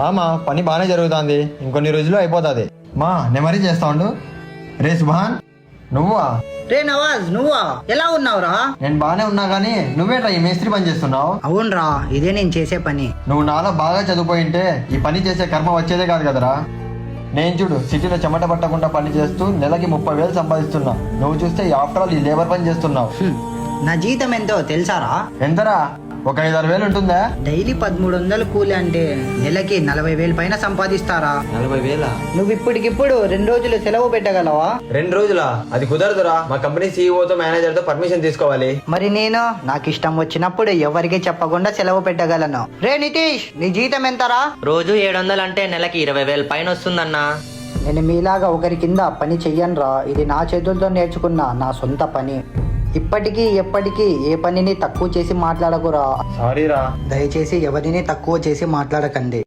మా పని బాగానే జరుగుతుంది, ఇంకొన్ని రోజుల్లో అయిపోతుంది. మా నేను మరీ చేస్తా ఉండు. రే సుభాన్, నువ్వా? రే నవాజ్, నువ్వా? ఎలా ఉన్నావురా? నేను బాగానే ఉన్నా కానీ నువ్వేట్రా ఈ మేస్త్రి పని చేస్తున్నావు? అవునరా, ఇదే నేను చేసే పని. నువ్వు నాలో బాగా చదువుపోయింటే ఈ పని చేసే కర్మ వచ్చేదే కాదు కదరా. నేను చూడు సిటీలో చెమట పట్టకుండా పని చేస్తూ నెలకి 30,000 సంపాదిస్తున్నా. నువ్వు చూస్తే ఆఫ్టర్ ఆల్ ఈ లేబర్ పని చేస్తున్నావు. నా జీతం ఎంతో తెలుసారా? ఎంతరా? ఒక 5-6 వేలు ఉంటుందా? డైలీ 1300 కూలి అంటే నెలకి 40,000 పైన సంపాదిస్తారా? 40,000? నువ్వు ఇప్పటికిప్పుడు 2 రోజులు సెలవు పెట్టగలవా? 2 రోజులా? అది కుదరదురా. మా కంపెనీ సీఈఓతో మేనేజర్తో పర్మిషన్ తీసుకోవాలి. మరి నేను నాకు ఇష్టం వచ్చినప్పుడు ఎవరికి చెప్పకుండా సెలవు పెట్టగలను. రే నితీష్, నీ జీతం ఎంతరా? రోజు 700 అంటే నెలకి 20,000 పైన వస్తుందన్నా. నేను మీలాగా ఒకరి కింద పని చెయ్యనురా. ఇది నా చేతులతో నేర్చుకున్న నా సొంత పని. ఇప్పటికీ ఎప్పటికీ ఏ పనిని తక్కువ చేసి మాట్లాడకురా. సారీరా. దయచేసి ఎవరిని తక్కువ చేసి మాట్లాడకండి.